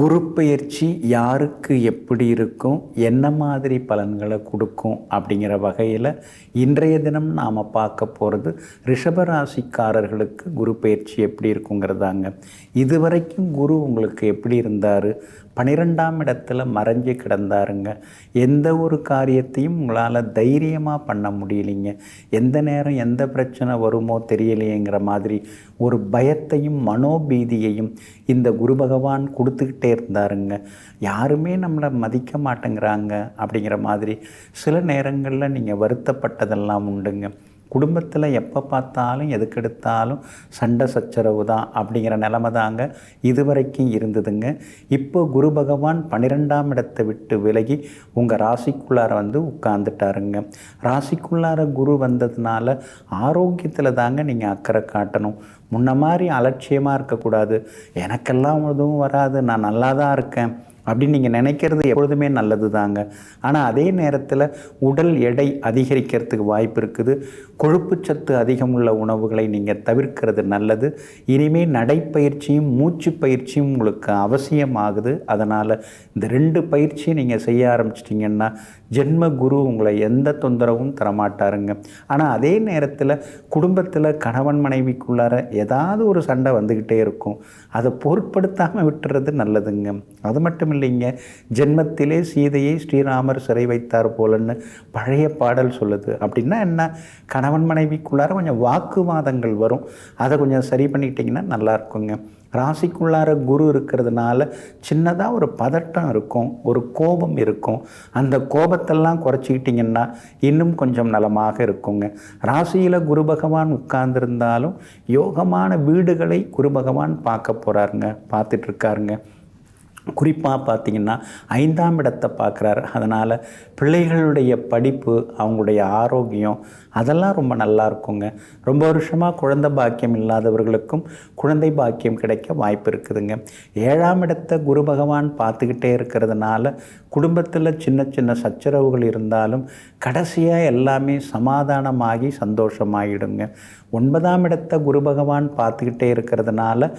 குரு பெயர்ச்சி யாருக்கு எப்படி இருக்கும், என்ன மாதிரி பலன்களை கொடுக்கும் அப்படிங்கிற வகையில் இன்றைய தினம் நாம் பார்க்க போகிறது ரிஷபராசிக்காரர்களுக்கு குரு பெயர்ச்சி எப்படி இருக்குங்கிறதாங்க. இதுவரைக்கும் குரு உங்களுக்கு எப்படி இருந்தார்? 12ஆம் இடத்துல மறைஞ்சு கிடந்தாருங்க. எந்த ஒரு காரியத்தையும் உங்களால் தைரியமாக பண்ண முடியலைங்க. எந்த நேரம் எந்த பிரச்சனை வருமோ தெரியலையேங்கிற மாதிரி ஒரு பயத்தையும் மனோபீதியையும் இந்த குரு பகவான் கொடுத்துக்கிட்டே இருந்தாருங்க. யாருமே நம்மளை மதிக்க மாட்டேங்கிறாங்க அப்படிங்கிற மாதிரி சில நேரங்களில் நீங்கள் வருத்தப்பட்டதெல்லாம் உண்டுங்க. குடும்பத்தில் எப்போ பார்த்தாலும் எதுக்கெடுத்தாலும் சண்டை சச்சரவு தான் அப்படிங்கிற நிலமை தாங்க இதுவரைக்கும் இருந்ததுங்க. இப்போ குரு பகவான் 12ஆம் இடத்தை விட்டு விலகி உங்கள் ராசிக்குள்ளார வந்து உட்கார்ந்துட்டாருங்க. ராசிக்குள்ளார குரு வந்ததுனால ஆரோக்கியத்தில் தாங்க நீங்கள் அக்கறை காட்டணும். முன்ன மாதிரி அலட்சியமாக இருக்கக்கூடாது. எனக்கெல்லாம் எதுவும் வராது, நான் நல்லா தான் இருக்கேன் அப்படின்னு நீங்கள் நினைக்கிறது எப்பொழுதுமே நல்லது தாங்க. ஆனால் அதே நேரத்தில் உடல் எடை அதிகரிக்கிறதுக்கு வாய்ப்பு இருக்குது. கொழுப்புச்சத்து அதிகம் உள்ள உணவுகளை நீங்கள் தவிர்க்கிறது நல்லது. இனிமேல் நடைப்பயிற்சியும் மூச்சு பயிற்சியும் உங்களுக்கு அவசியமாகுது. அதனால் இந்த 2 பயிற்சியை நீங்கள் செய்ய ஆரம்பிச்சிட்டிங்கன்னா ஜென்ம குரு உங்களை எந்த தொந்தரவும் தரமாட்டாருங்க. ஆனால் அதே நேரத்தில் குடும்பத்தில் கணவன் மனைவிக்குள்ளார ஏதாவது ஒரு சண்டை வந்துக்கிட்டே இருக்கும். அதை பொருட்படுத்தாமல் விட்டுறது நல்லதுங்க. அது மட்டும் இல்லைங்க, ஜென்மத்திலே சீதையை ஸ்ரீராமர் சிறை வைத்தார் போலன்னு பழைய பாடல் சொல்லுது. அப்படின்னா என்ன, கணவன் மனைவிக்குள்ளார கொஞ்சம் வாக்குவாதங்கள் வரும். அதை கொஞ்சம் சரி பண்ணிக்கிட்டிங்கன்னா நல்லா இருக்குங்க. ராசிக்குள்ளார குரு இருக்கிறதுனால சின்னதாக ஒரு பதட்டம் இருக்கும், ஒரு கோபம் இருக்கும். அந்த கோபத்தெல்லாம் குறைச்சிக்கிட்டிங்கன்னா இன்னும் கொஞ்சம் நலமாக இருக்குங்க. ராசியில் குரு பகவான் உட்கார்ந்துருந்தாலும் யோகமான வீடுகளை குரு பகவான் பார்க்க போகிறாருங்க, பார்த்துட்ருக்காருங்க. குறிப்பாக பார்த்திங்கன்னா 5ஆம் இடத்தை பார்க்குறாரு. அதனால் பிள்ளைகளுடைய படிப்பு, அவங்களுடைய ஆரோக்கியம் அதெல்லாம் ரொம்ப நல்லா இருக்குங்க. ரொம்ப வருஷமாக குழந்தை பாக்கியம் இல்லாதவர்களுக்கும் குழந்தை பாக்கியம் கிடைக்க வாய்ப்பு இருக்குதுங்க. 7ஆம் இடத்தை குரு பகவான் பார்த்துக்கிட்டே இருக்கிறதுனால குடும்பத்தில் சின்ன சின்ன சச்சரவுகள் இருந்தாலும் கடைசியாக எல்லாமே சமாதானமாகி சந்தோஷமாகிடுங்க. 9ஆம் இடத்தை குரு பகவான் பார்த்துக்கிட்டே இருக்கிறதுனால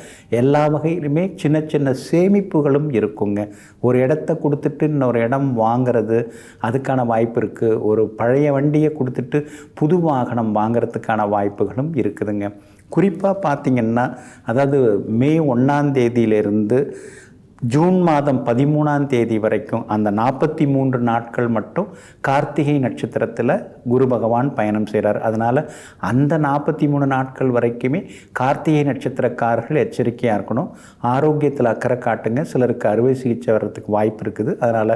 எல்லா வகையிலுமே சின்ன சின்ன சேமிப்புகளும் இருக்குங்க. ஒரு இடத்த கொடுத்துட்டு இன்னொரு இடம் வாங்கிறது அதுக்கான வாய்ப்பு இருக்குது. ஒரு பழைய வண்டியை கொடுத்துட்டு புது வாகனம் வாங்கிறதுக்கான வாய்ப்புகளும் இருக்குதுங்க. குறிப்பாக பார்த்திங்கன்னா, அதாவது மே 1ஆம் தேதியிலிருந்து ஜூன் மாதம் 13ஆம் தேதி வரைக்கும் அந்த 43 நாட்கள் மட்டும் கார்த்திகை நட்சத்திரத்தில் குரு பகவான் பயணம் செய்கிறார். அதனால் அந்த 43 நாட்கள் வரைக்குமே கார்த்திகை நட்சத்திரக்காரர்கள் எச்சரிக்கையாக இருக்கணும். ஆரோக்கியத்தில் அக்கறை காட்டுங்க. சிலருக்கு அறுவை சிகிச்சை வர்றதுக்கு வாய்ப்பு இருக்குது. அதனால்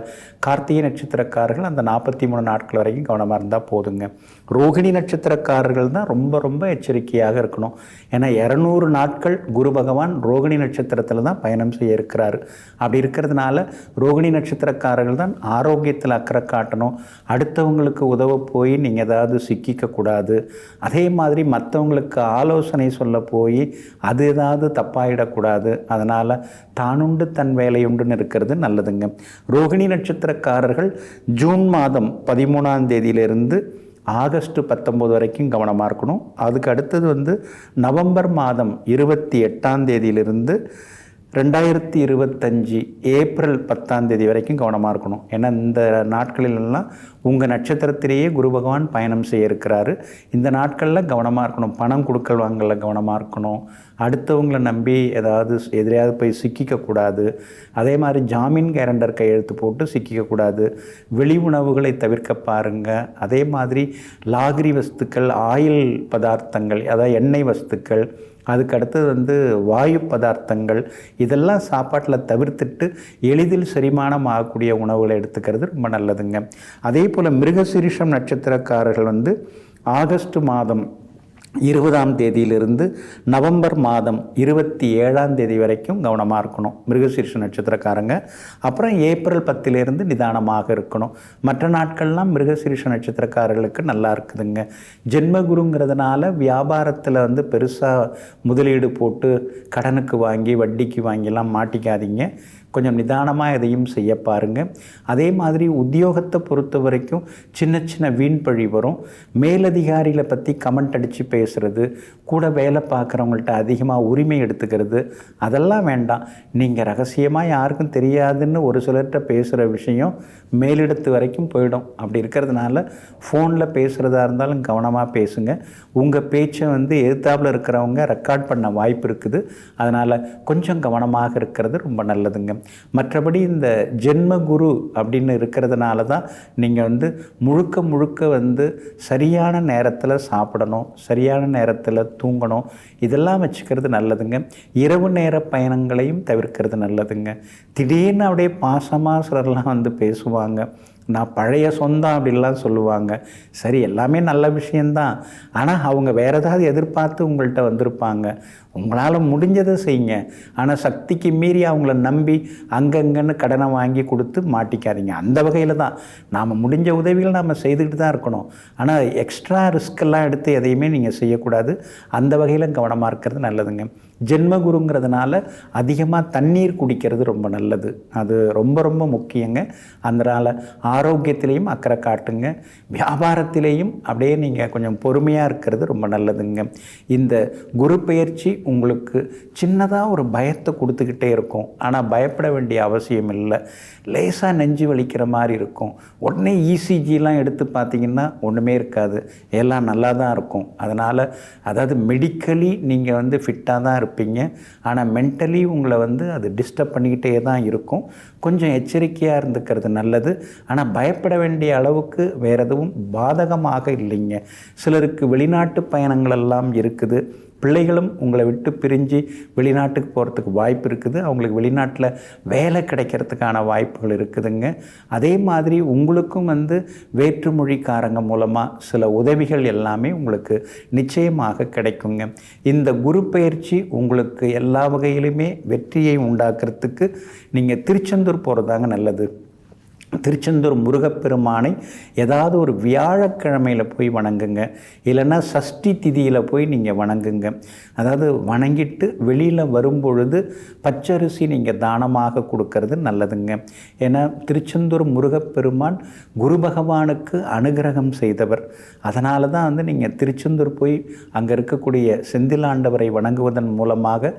கார்த்திகை நட்சத்திரக்காரர்கள் அந்த 43 நாட்கள் வரைக்கும் கவனமாக இருந்தால் போதுங்க. ரோகிணி நட்சத்திரக்காரர்கள் தான் ரொம்ப ரொம்ப எச்சரிக்கையாக இருக்கணும். ஏன்னா 200 நாட்கள் குரு பகவான் ரோகிணி நட்சத்திரத்தில் தான் பயணம் செய்ய இருக்கிறார். அப்படி இருக்கிறதுனால ரோகிணி நட்சத்திரக்காரர்கள் தான் ஆரோக்கியத்தில் அக்கறை காட்டணும். அடுத்தவங்களுக்கு உதவ போய் நீங்கள் ஏதாவது சிக்கிக்கக்கூடாது. அதே மாதிரி மற்றவங்களுக்கு ஆலோசனை சொல்ல போய் அது ஏதாவது தப்பாயிடக்கூடாது. அதனால் தானுண்டு தன் வேலையுண்டுன்னு இருக்கிறது நல்லதுங்க. ரோகிணி நட்சத்திரக்காரர்கள் ஜூன் மாதம் 13ஆம் தேதியிலிருந்து ஆகஸ்ட் 19 வரைக்கும் கவனமாக இருக்கணும். அதுக்கு அடுத்தது நவம்பர் மாதம் 28ஆம் தேதியிலிருந்து 2025 ஏப்ரல் 10ஆம் தேதி வரைக்கும் கவனமாக இருக்கணும். ஏன்னா இந்த நாட்களிலெல்லாம் உங்கள் நட்சத்திரத்திலேயே குரு பகவான் பயணம் செய்ய இருக்கிறாரு. இந்த நாட்களில் கவனமாக இருக்கணும். பணம் கொடுக்கல் வாங்கல கவனமாக இருக்கணும். அடுத்தவங்களை நம்பி எதிரையாவது போய் சிக்கிக்கக்கூடாது. அதே மாதிரி ஜாமீன் கேரண்டர் கையெழுத்து போட்டு சிக்கிக்கக்கூடாது. வெளி உணவுகளை தவிர்க்க பாருங்கள். அதே மாதிரி லாகிரி வஸ்துக்கள், ஆயில் பதார்த்தங்கள், அதாவது எண்ணெய் வஸ்துக்கள், அதுக்கு அடுத்தது வாயு பதார்த்தங்கள் இதெல்லாம் சாப்பாட்டில் தவிர்த்துட்டு எளிதில் செரிமானம் ஆகக்கூடிய உணவுகளை எடுத்துக்கிறது ரொம்ப நல்லதுங்க. அதே போல் மிருகசீரிஷம் நட்சத்திரக்காரர்கள் ஆகஸ்ட் மாதம் 20ஆம் தேதியிலிருந்து நவம்பர் மாதம் 27ஆம் தேதி வரைக்கும் கவனமாக இருக்கணும் மிருகசீரிஷ நட்சத்திரக்காரங்க. அப்புறம் ஏப்ரல் 10லேருந்து நிதானமாக இருக்கணும். மற்ற நாட்கள்லாம் மிருகசீரிஷ நட்சத்திரக்காரர்களுக்கு நல்லா இருக்குதுங்க. ஜென்மகுருங்கிறதுனால வியாபாரத்தில் பெருசாக முதலீடு போட்டு கடனுக்கு வாங்கி வட்டிக்கு வாங்கிலாம் மாட்டிக்காதீங்க. கொஞ்சம் நிதானமாக எதையும் செய்ய பாருங்கள். அதே மாதிரி உத்தியோகத்தை பொறுத்த வரைக்கும் சின்ன சின்ன வீண்பழி வரும். மேலதிகாரிகளை பற்றி கமெண்ட் அடித்து பேசுகிறது, கூட வேலை பார்க்குறவங்கள்ட்ட அதிகமாக உரிமை எடுத்துக்கிறது, அதெல்லாம் வேண்டாம். நீங்கள் ரகசியமாக யாருக்கும் தெரியாதுன்னு ஒரு சிலர்கிட்ட பேசுகிற விஷயம் மேலிடத்து வரைக்கும் போயிடும். அப்படி இருக்கிறதுனால ஃபோனில் பேசுகிறதா இருந்தாலும் கவனமாக பேசுங்க. உங்கள் பேச்சை எதிர்த்தாப்பில் இருக்கிறவங்க ரெக்கார்ட் பண்ண வாய்ப்பு இருக்குது. அதனால் கொஞ்சம் கவனமாக இருக்கிறது ரொம்ப நல்லதுங்க. மற்றபடி இந்த ஜென்ம குரு அப்படின்னு இருக்கிறதுனால தான் நீங்கள் முழுக்க முழுக்க சரியான நேரத்தில் சாப்பிடணும், சரியான நேரத்தில் தூங்கணும், இதெல்லாம் வச்சுக்கிறது நல்லதுங்க. இரவு நேர பயணங்களையும் தவிர்க்கிறது நல்லதுங்க. திடீர்னு அப்படியே பாசமாக சிலர்லாம் பேசுவாங்க, நான் பழைய சொந்தம் அப்படின்லாம் சொல்லுவாங்க. சரி, எல்லாமே நல்ல விஷயந்தான். ஆனால் அவங்க வேறு ஏதாவது எதிர்பார்த்து உங்கள்கிட்ட வந்திருப்பாங்க. உங்களால் முடிஞ்சதை செய்யுங்க. ஆனால் சக்திக்கு மீறி அவங்கள நம்பி அங்கங்கன்னு கடனை வாங்கி கொடுத்து மாட்டிக்காதீங்க. அந்த வகையில் தான் நாம் முடிஞ்ச உதவிகள் நாம் செய்துக்கிட்டு தான் இருக்கணும். ஆனால் எக்ஸ்ட்ரா ரிஸ்கெல்லாம் எடுத்து எதையுமே நீங்கள் செய்யக்கூடாது. அந்த வகையில் கவனமாக இருக்கிறது நல்லதுங்க. ஜென்மகுருங்கிறதுனால அதிகமாக தண்ணீர் குடிக்கிறது ரொம்ப நல்லது. அது ரொம்ப ரொம்ப முக்கியங்க. அதனால் ஆரோக்கியத்திலையும் அக்கறை காட்டுங்க. வியாபாரத்திலேயும் அப்படியே நீங்கள் கொஞ்சம் பொறுமையாக இருக்கிறது ரொம்ப நல்லதுங்க. இந்த குரு பெயர்ச்சி உங்களுக்கு சின்னதாக ஒரு பயத்தை கொடுத்துக்கிட்டே இருக்கும். ஆனால் பயப்பட வேண்டிய அவசியம் இல்லை. லேசாக நெஞ்சு வலிக்கிற மாதிரி இருக்கும். உடனே இசிஜிலாம் எடுத்து பார்த்திங்கன்னா ஒன்றுமே இருக்காது, எல்லாம் நல்லா தான் இருக்கும். அதனால் அதாவது மெடிக்கலி நீங்கள் ஃபிட்டாக தான் இருப்பீங்க. ஆனால் மென்டலி உங்களை அது டிஸ்டர்ப் பண்ணிக்கிட்டே தான் இருக்கும். கொஞ்சம் எச்சரிக்கையாக இருந்துக்கிறது நல்லது. ஆனால் பயப்பட வேண்டிய அளவுக்கு வேறு எதுவும் பாதகமாக இல்லைங்க. சிலருக்கு வெளிநாட்டு பயணங்கள் எல்லாம் இருக்குது. பிள்ளைகளும் உங்களை விட்டு பிரிஞ்சு வெளிநாட்டுக்கு போகிறதுக்கு வாய்ப்பு இருக்குது. அவங்களுக்கு வெளிநாட்டில் வேலை கிடைக்கிறதுக்கான வாய்ப்புகள் இருக்குதுங்க. அதே மாதிரி உங்களுக்கும் வேற்றுமொழிக்காரங்க மூலமாக சில உதவிகள் எல்லாமே உங்களுக்கு நிச்சயமாக கிடைக்குங்க. இந்த குரு பெயர்ச்சி உங்களுக்கு எல்லா வகையிலுமே வெற்றியை உண்டாக்குறதுக்கு நீங்கள் திருச்செந்தூர் போகிறதாங்க நல்லது. திருச்செந்தூர் முருகப்பெருமானை ஏதாவது ஒரு வியாழக்கிழமையில் போய் வணங்குங்க. இல்லைன்னா சஷ்டி திதியில் போய் நீங்கள் வணங்குங்க. அதாவது வணங்கிட்டு வெளியில் வரும்பொழுது பச்சரிசி நீங்கள் தானமாக கொடுக்கறது நல்லதுங்க. ஏன்னா திருச்செந்தூர் முருகப்பெருமான் குரு பகவானுக்கு அனுகிரகம் செய்தவர். அதனால தான் நீங்கள் திருச்செந்தூர் போய் அங்கே இருக்கக்கூடிய செந்திலாண்டவரை வணங்குவதன் மூலமாக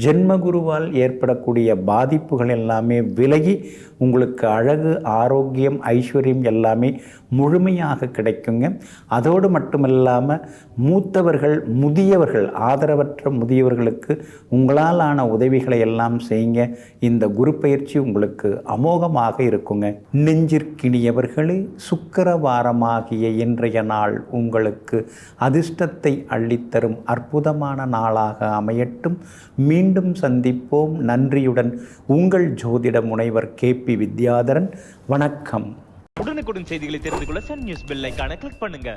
ஜென்மகுருவால் ஏற்படக்கூடிய பாதிப்புகள் எல்லாமே விலகி உங்களுக்கு அழகு, ஆரோக்கியம், ஐஸ்வர்யம் எல்லாமே முழுமையாக கிடைக்குங்க. அதோடு மட்டுமில்லாமல் மூத்தவர்கள், முதியவர்கள், ஆதரவற்ற முதியவர்களுக்கு உங்களால் ஆன உதவிகளை எல்லாம் செய்யுங்க. இந்த குரு பயிற்சி உங்களுக்கு அமோகமாக இருக்குங்க. நெஞ்சிற்கினியவர்களே, சுக்கிரவாரமாகிய இன்றைய நாள் உங்களுக்கு அதிர்ஷ்டத்தை அள்ளித்தரும் அற்புதமான நாளாக அமையட்டும். மீண்டும் சந்திப்போம். நன்றியுடன் உங்கள் ஜோதிட முனைவர் KP வித்யாதரன். வணக்கம். உடனுக்குடன் செய்திகளை தெரிந்து கொள்ள சன் நியூஸ் பெல் ஐகானை கிளிக் பண்ணுங்க.